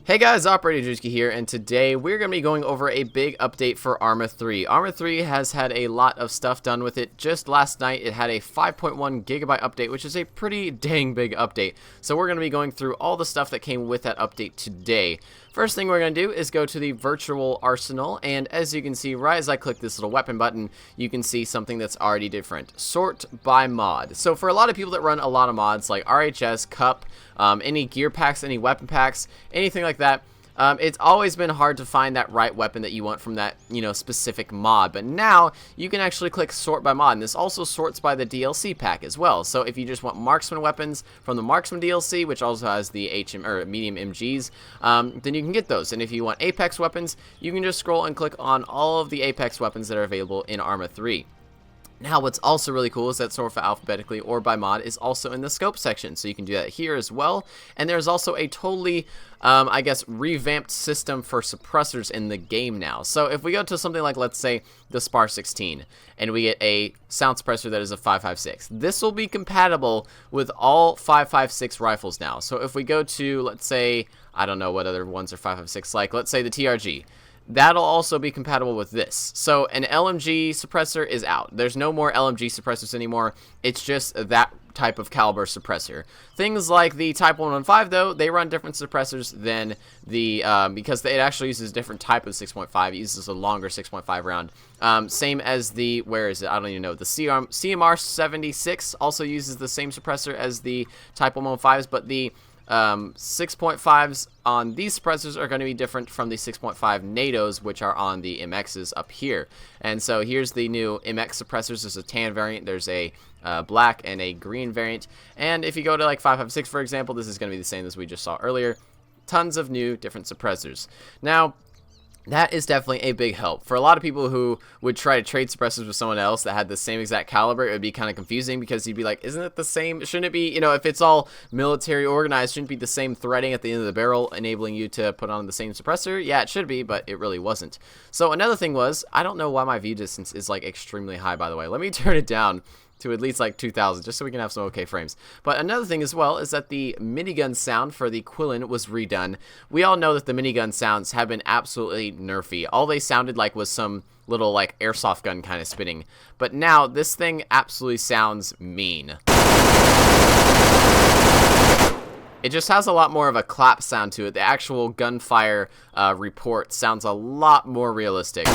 Hey guys, Operator Drewski here, and today we're going to be going over a big update for ArmA 3. ArmA 3 has had a lot of stuff done with it. Just last night it had a 5.1 gigabyte update, which is a pretty dang big update. So we're going to be going through all the stuff that came with that update today. First thing we're going to do is go to the virtual arsenal, and as you can see, right as I click this little weapon button, you can see something that's already different. Sort by mod. So for a lot of people that run a lot of mods like RHS, Cup, any gear packs, any weapon packs, anything like that, it's always been hard to find that right weapon that you want from that, specific mod. But now you can actually click sort by mod, and this also sorts by the DLC pack as well. So if you just want marksman weapons from the marksman DLC, which also has the medium MGs, then you can get those. And if you want Apex weapons, you can just scroll and click on all of the Apex weapons that are available in ArmA 3. Now, what's also really cool is that sort alphabetically or by mod is also in the scope section, so you can do that here as well. And there's also a totally, revamped system for suppressors in the game now. So if we go to something like, let's say, the SPAR 16, and we get a sound suppressor that is a 5.56, this will be compatible with all 5.56 rifles now. So if we go to, let's say, I don't know what other ones are 5.56 like, let's say the TRG. That'll also be compatible with this. So an Lmg suppressor is out. There's no more Lmg suppressors anymore. It's just that type of caliber suppressor. Things like the Type 115, though, they run different suppressors than the, because it actually uses a different type of 6.5. It uses a longer 6.5 round. Same as the, where is it? I don't even know. The CMR 76 also uses the same suppressor as the Type 115s, but the 6.5s on these suppressors are going to be different from the 6.5 NATOs, which are on the MXs up here. And so here's the new MX suppressors. There's a tan variant, there's a black and a green variant. And if you go to like 5.56, for example, this is going to be the same as we just saw earlier. Tons of new different suppressors. Now, that is definitely a big help. For a lot of people who would try to trade suppressors with someone else that had the same exact caliber, it would be kind of confusing because you'd be like, isn't it the same? Shouldn't it be, if it's all military organized, shouldn't it be the same threading at the end of the barrel enabling you to put on the same suppressor? Yeah, it should be, but it really wasn't. So another thing was, I don't know why my view distance is like extremely high, by the way. Let me turn it down to at least like 2,000, just so we can have some okay frames. But another thing as well is that the Minigun Sound for the Quillen was redone. We all know that the Minigun Sounds have been absolutely nerfy. All they sounded like was some little like airsoft gun kind of spinning. But now this thing absolutely sounds mean. It just has a lot more of a clap sound to it. The actual gunfire report sounds a lot more realistic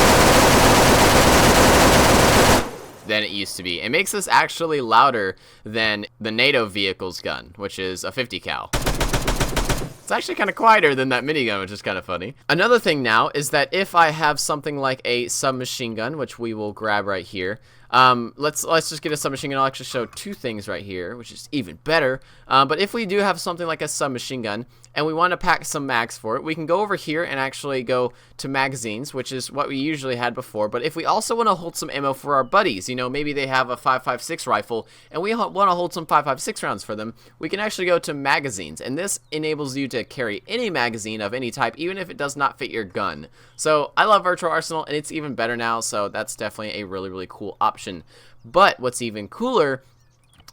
than it used to be. It makes this actually louder than the NATO vehicle's gun, which is a 50 cal. It's actually kind of quieter than that minigun, which is kind of funny. Another thing now is that if I have something like a submachine gun, which we will grab right here, let's just get a submachine gun. I'll actually show two things right here, which is even better. But if we do have something like a submachine gun and we want to pack some mags for it, we can go over here and actually go to magazines, which is what we usually had before. But if we also want to hold some ammo for our buddies, maybe they have a 5.56 rifle and we want to hold some 5.56 rounds for them, we can actually go to magazines, and this enables you to carry any magazine of any type, even if it does not fit your gun. So I love Virtual Arsenal, and it's even better now, so that's definitely a really, really cool option. But what's even cooler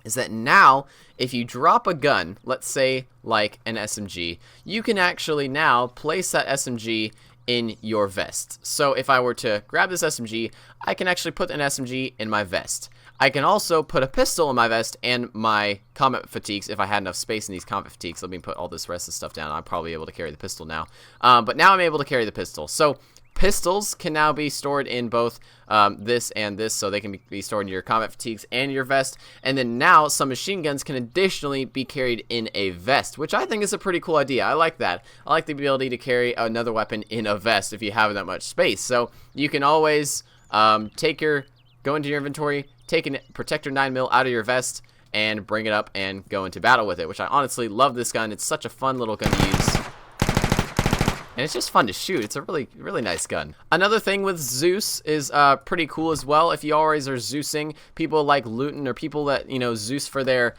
is that now, if you drop a gun, let's say like an SMG, you can actually now place that SMG in your vest. So if I were to grab this SMG, I can actually put an SMG in my vest. I can also put a pistol in my vest and my combat fatigues if I had enough space in these combat fatigues. Let me put all this rest of stuff down. I'm probably able to carry the pistol now. But now I'm able to carry the pistol. So pistols can now be stored in both this and this, so they can be stored in your combat fatigues and your vest. And then now some machine guns can additionally be carried in a vest, which I think is a pretty cool idea. I like that. I like the ability to carry another weapon in a vest if you have that much space. So you can always go into your inventory, take a Protector 9mm out of your vest, and bring it up and go into battle with it, which I honestly love this gun. It's such a fun little gun to use. And it's just fun to shoot. It's a really nice gun. Another thing with Zeus is pretty cool as well. If you always are Zeusing, people like looting or people that, you know, Zeus for their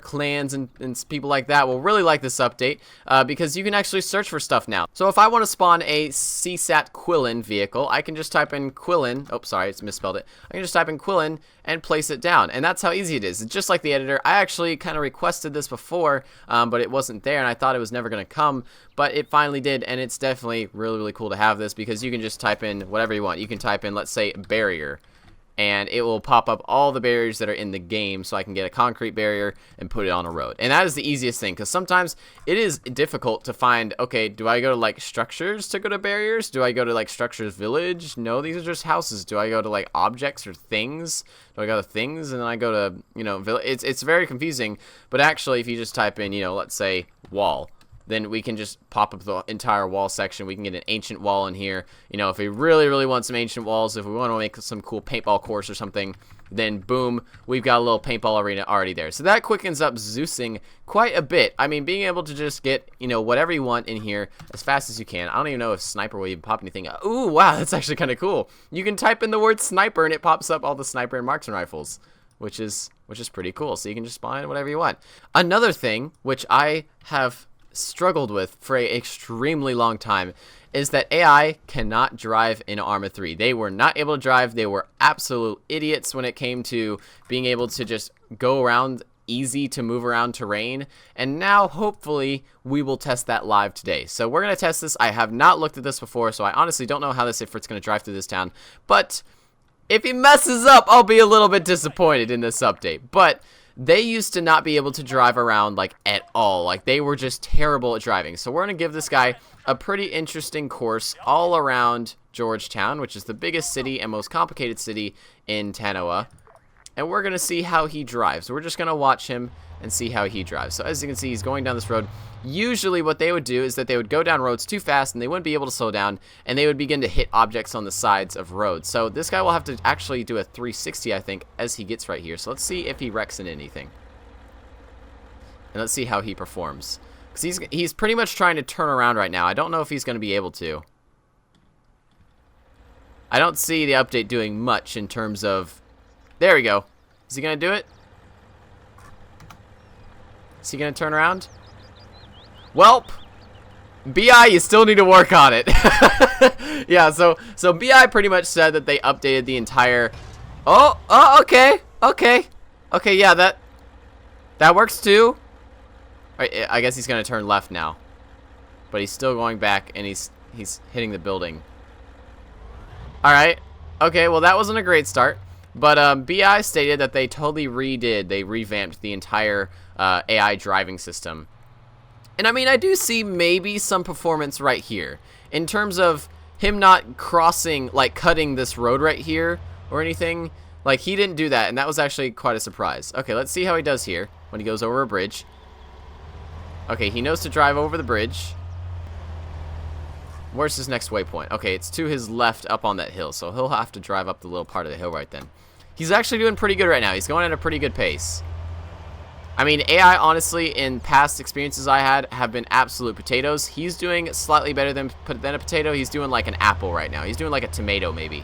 clans and people like that will really like this update because you can actually search for stuff now. So if I want to spawn a CSAT Quillin vehicle, I can just type in Quillin. Oh, sorry, it's misspelled it. I can just type in Quillin and place it down. And that's how easy it is. It's just like the editor. I actually kind of requested this before, but it wasn't there, and I thought it was never going to come. But it finally did, and it's definitely really cool to have this because you can just type in whatever you want. You can type in, let's say, barrier, and it will pop up all the barriers that are in the game, so I can get a concrete barrier and put it on a road. And that is the easiest thing, because sometimes it is difficult to find, okay, do I go to, like, structures to go to barriers? Do I go to, like, structures village? No, these are just houses. Do I go to, like, objects or things? Do I go to things, and then I go to, you know, village? It's very confusing, but actually, if you just type in, you know, let's say, wall, then we can just pop up the entire wall section. We can get an ancient wall in here. You know, if we really want some ancient walls, if we want to make some cool paintball course or something, then boom, we've got a little paintball arena already there. So that quickens up Zeusing quite a bit. I mean, being able to just get, you know, whatever you want in here as fast as you can. I don't even know if sniper will even pop anything. Ooh, wow, that's actually kind of cool. You can type in the word sniper and it pops up all the sniper and marksman rifles, which is pretty cool. So you can just spawn whatever you want. Another thing, which I have struggled with for an extremely long time, is that AI cannot drive in ArmA 3. They were not able to drive. They were absolute idiots when it came to being able to just go around easy to move around terrain. And now, hopefully, we will test that live today. So we're going to test this. I have not looked at this before, so I honestly don't know how this Ifrit's going to drive through this town. But if he messes up, I'll be a little bit disappointed in this update. But they used to not be able to drive around, like, at all. Like, they were just terrible at driving. So we're going to give this guy a pretty interesting course all around Georgetown, which is the biggest city and most complicated city in Tanoa. And we're going to see how he drives. We're just going to watch him and see how he drives. So as you can see, he's going down this road. Usually what they would do is that they would go down roads too fast and they wouldn't be able to slow down, and they would begin to hit objects on the sides of roads. So this guy will have to actually do a 360, I think, as he gets right here. So let's see if he wrecks in anything. And let's see how he performs. Because he's pretty much trying to turn around right now. I don't know if he's going to be able to. I don't see the update doing much in terms of... There we go. Is he going to do it? Is he going to turn around? Welp, BI, you still need to work on it. Yeah, so BI pretty much said that they updated the entire... Oh, okay, yeah, that works too. I guess he's gonna turn left now, but he's still going back, and he's hitting the building. All right, okay, well that wasn't a great start, but BI stated that they totally revamped the entire AI driving system. And I mean, I do see maybe some performance right here in terms of him not crossing, like cutting this road right here or anything. Like, he didn't do that, and that was actually quite a surprise. Okay, let's see how he does here when he goes over a bridge. Okay, he knows to drive over the bridge. Where's his next waypoint? Okay, it's to his left up on that hill, so he'll have to drive up the little part of the hill right then. He's actually doing pretty good right now. He's going at a pretty good pace. I mean, AI, honestly, in past experiences I had, have been absolute potatoes. He's doing slightly better than a potato. He's doing like an apple right now. He's doing like a tomato, maybe,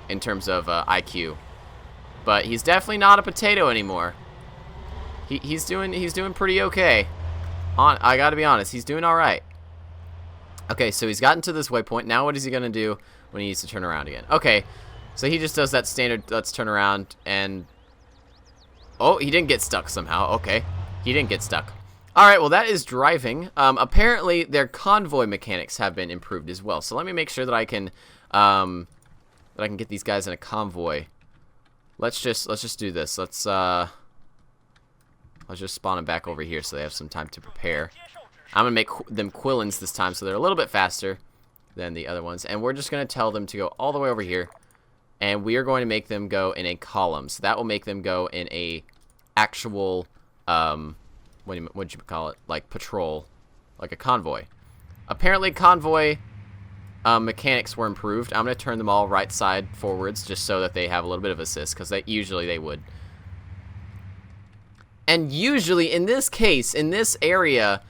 in terms of IQ. But he's definitely not a potato anymore. He's doing pretty okay. I gotta be honest, he's doing all right. Okay, so he's gotten to this waypoint. Now what is he gonna do when he needs to turn around again? Okay, so he just does that standard let's turn around, and oh, he didn't get stuck somehow. Okay, he didn't get stuck. All right, well, that is driving. Apparently their convoy mechanics have been improved as well. So let me make sure that I can get these guys in a convoy. Let's just do this. Let's just spawn them back over here so they have some time to prepare. I'm gonna make them Quillins this time, so they're a little bit faster than the other ones. And we're just gonna tell them to go all the way over here, and we are going to make them go in a column. So that will make them go in a actual what'd you call it? Like patrol, like a convoy. Apparently convoy mechanics were improved. I'm gonna turn them all right side forwards just so that they have a little bit of assist, because usually they would. And usually in this case, in this area,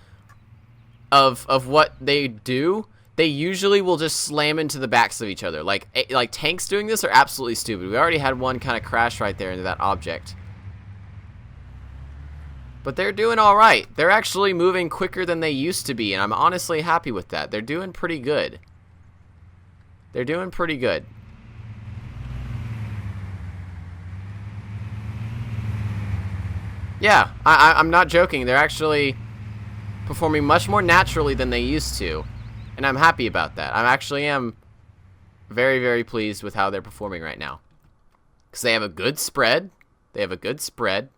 of what they do, they usually will just slam into the backs of each other. Like tanks doing this are absolutely stupid. We already had one kind of crash right there into that object. But they're doing all right. They're actually moving quicker than they used to be, and I'm honestly happy with that. They're doing pretty good. They're doing pretty good. Yeah, I'm not joking. They're actually performing much more naturally than they used to, and I'm happy about that. I actually am very, very pleased with how they're performing right now. Because they have a good spread. They have a good spread.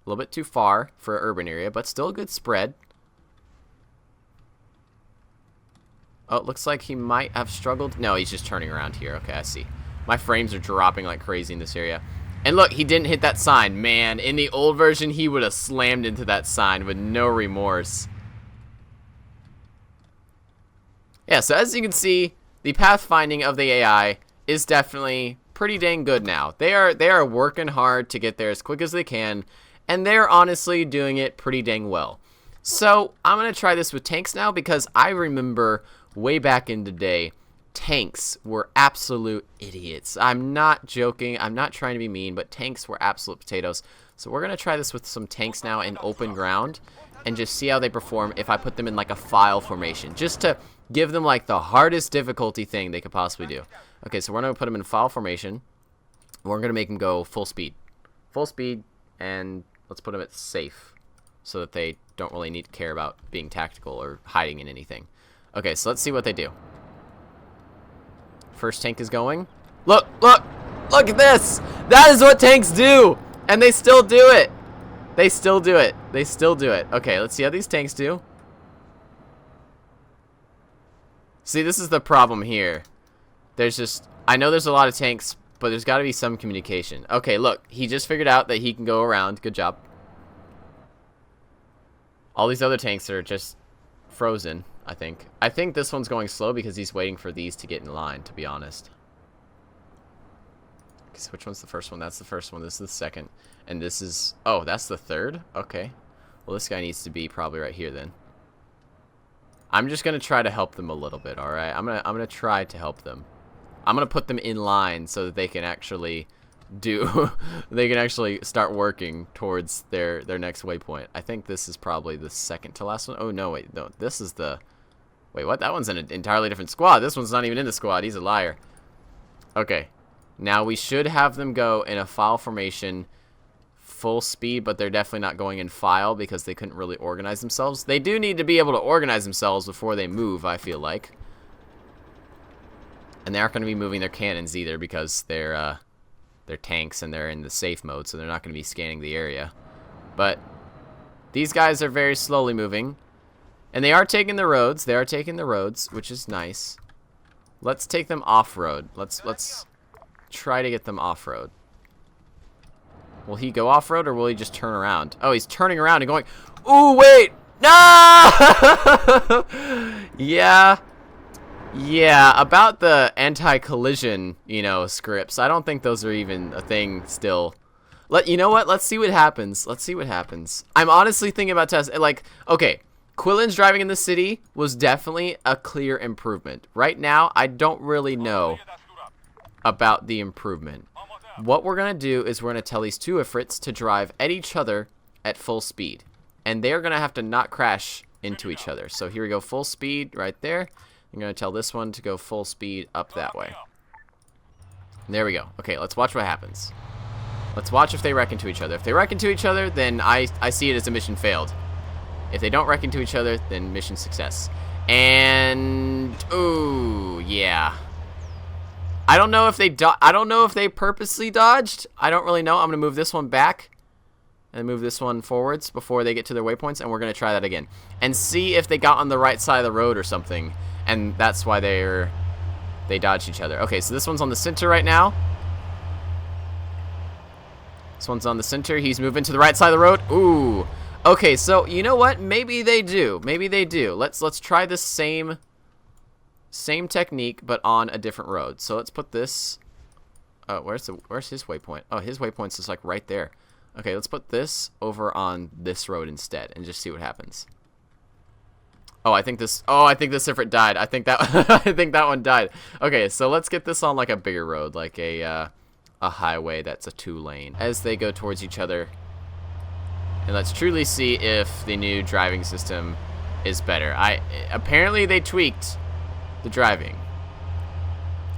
A little bit too far for an urban area, but still a good spread. Oh, it looks like he might have struggled. No, he's just turning around here. Okay, I see. My frames are dropping like crazy in this area. And look, he didn't hit that sign. Man, in the old version, he would have slammed into that sign with no remorse. Yeah, so as you can see, the pathfinding of the AI is definitely pretty dang good now. They are working hard to get there as quick as they can, and they're honestly doing it pretty dang well. So I'm going to try this with tanks now, because I remember way back in the day, tanks were absolute idiots. I'm not joking. I'm not trying to be mean, but tanks were absolute potatoes. So we're going to try this with some tanks now in open ground and just see how they perform if I put them in like a file formation, just to give them like the hardest difficulty thing they could possibly do. Okay, so we're going to put them in file formation. We're going to make them go full speed. Full speed, and let's put them at safe so that they don't really need to care about being tactical or hiding in anything. Okay, so let's see what they do. First tank is going. Look, look, look at this. That is what tanks do. And they still do it. They still do it. They still do it. Okay, let's see how these tanks do. See, this is the problem here. There's just, I know there's a lot of tanks, but there's got to be some communication. Okay, look, he just figured out that he can go around. Good job. All these other tanks are just frozen, I think. I think this one's going slow because he's waiting for these to get in line, to be honest. So which one's the first one? That's the first one. This is the second. And this is... Oh, that's the third? Okay. Well, this guy needs to be probably right here then. I'm just going to try to help them a little bit, alright? I'm gonna try to help them. I'm going to put them in line so that they can actually do... they can actually start working towards their next waypoint. I think this is probably the second to last one. Oh, no, wait. No, this is the... Wait, what? That one's in an entirely different squad. This one's not even in the squad. He's a liar. Okay. Now we should have them go in a file formation full speed, but they're definitely not going in file because they couldn't really organize themselves. They do need to be able to organize themselves before they move, I feel like. And they aren't going to be moving their cannons either because they're tanks and they're in the safe mode, so they're not going to be scanning the area. But these guys are very slowly moving. And they are taking the roads. They are taking the roads, which is nice. Let's take them off-road. Let's try to get them off-road. Will he go off-road or will he just turn around? Oh, he's turning around and going... Ooh, wait! No! Yeah. Yeah, about the anti-collision, you know, scripts. I don't think those are even a thing still. You know what? Let's see what happens. Let's see what happens. I'm honestly thinking about testing... Like, okay... Quillen's driving in the city was definitely a clear improvement. Right now, I don't really know about the improvement. What we're going to do is we're going to tell these two Ifrits to drive at each other at full speed. And they're going to have to not crash into each other. So here we go, full speed right there. I'm going to tell this one to go full speed up that way. There we go. Okay, let's watch what happens. Let's watch if they wreck into each other. If they wreck into each other, then I see it as a mission failed. If they don't wreck into each other, then mission success. And ooh, yeah. I don't know if they purposely dodged. I don't really know. I'm gonna move this one back and move this one forwards before they get to their waypoints, and we're gonna try that again and see if they got on the right side of the road or something, and that's why they dodged each other. Okay, so this one's on the center right now. This one's on the center. He's moving to the right side of the road. Ooh. Okay, so you know what? Maybe they do. Maybe they do. Let's try the same technique, but on a different road. So let's put this. Oh, where's his waypoint? Oh, his waypoint's just like right there. Okay, let's put this over on this road instead, and just see what happens. Oh, I think this different died. I think that I think that one died. Okay, so let's get this on like a bigger road, like a highway that's a 2-lane. As they go towards each other, and let's truly see if the new driving system is better. Apparently they tweaked the driving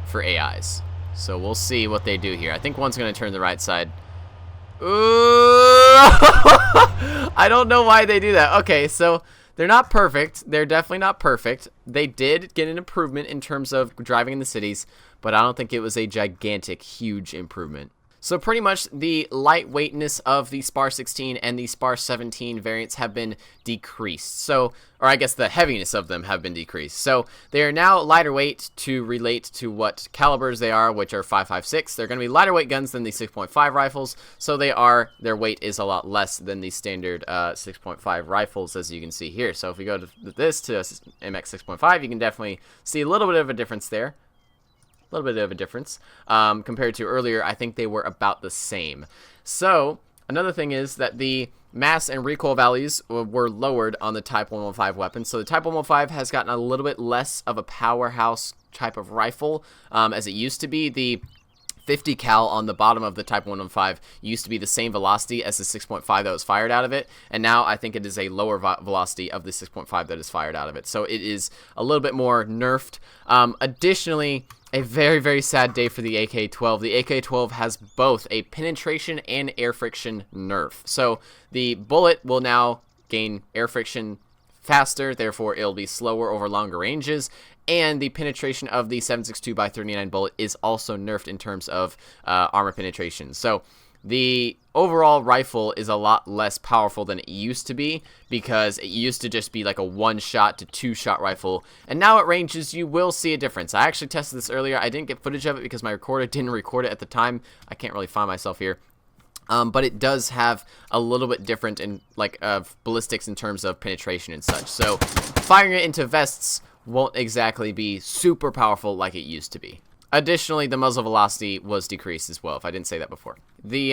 for AIs, so we'll see what they do here. I think one's gonna turn the right side. Ooh! I don't know why they do that. Okay, so they're not perfect. They're definitely not perfect. They did get an improvement in terms of driving in the cities, but I don't think it was a gigantic, huge improvement. So pretty much the lightweightness of the SPAR 16 and the SPAR 17 variants have been decreased. So, or I guess the heaviness of them have been decreased. So they are now lighter weight to relate to what calibers they are, which are 5.56. They're going to be lighter weight guns than the 6.5 rifles. So their weight is a lot less than the standard 6.5 rifles, as you can see here. So if we go to this to MX 6.5, you can definitely see a little bit of a difference there. A little bit of a difference compared to earlier. I think they were about the same. So another thing is that the mass and recoil values were lowered on the Type 115 weapon. So the Type 115 has gotten a little bit less of a powerhouse type of rifle as it used to be. The 50 cal on the bottom of the Type 115 used to be the same velocity as the 6.5 that was fired out of it, and now I think it is a lower velocity of the 6.5 that is fired out of it. So it is a little bit more nerfed. Additionally, a very, very sad day for the AK12. The AK12 has both a penetration and air friction nerf. So the bullet will now gain air friction faster, therefore it'll be slower over longer ranges, and the penetration of the 7.62x39 bullet is also nerfed in terms of armor penetration. So the overall rifle is a lot less powerful than it used to be, because it used to just be like a 1-shot to 2-shot rifle, and now at ranges you will see a difference. I actually tested this earlier. I didn't get footage of it because my recorder didn't record it at the time. I can't really find myself here. But it does have a little bit different in ballistics in terms of penetration and such. So firing it into vests won't exactly be super powerful like it used to be. Additionally, the muzzle velocity was decreased as well, if I didn't say that before. The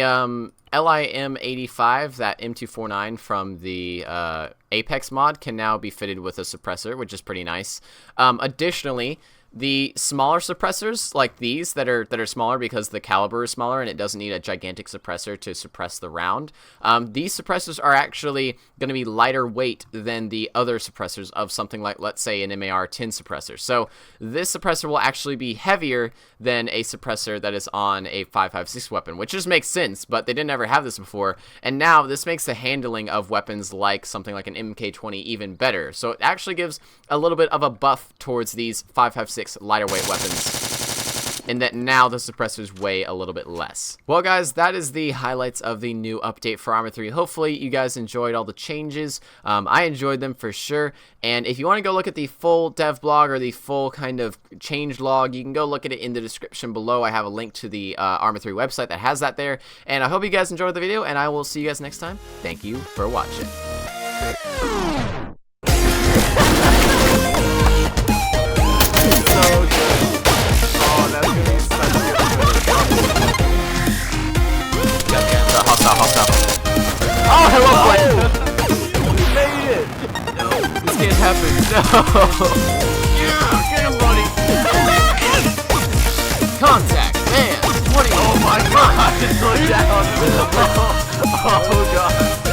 LIM85, that M249 from the Apex mod, can now be fitted with a suppressor, which is pretty nice. Additionally, the smaller suppressors, like these, that are smaller because the caliber is smaller and it doesn't need a gigantic suppressor to suppress the round, these suppressors are actually going to be lighter weight than the other suppressors of something like, let's say, an MAR-10 suppressor. So this suppressor will actually be heavier than a suppressor that is on a 5.56 weapon, which just makes sense, but they didn't ever have this before, and now this makes the handling of weapons like something like an MK20 even better. So it actually gives a little bit of a buff towards these 5.56 lighter weight weapons, in that now the suppressors weigh a little bit less. Well guys, that is the highlights of the new update for ArmA 3. Hopefully you guys enjoyed all the changes. I enjoyed them for sure, and if you want to go look at the full dev blog or the full kind of change log, you can go look at it in the description below. I have a link to the ArmA 3 website that has that there, and I hope you guys enjoyed the video, and I will see you guys next time. Thank you for watching. Oh, hello, friend! You made it! No, this can't happen. No! Yeah, get him, buddy! Contact, man! 20! Oh my god! It's going down! Oh god!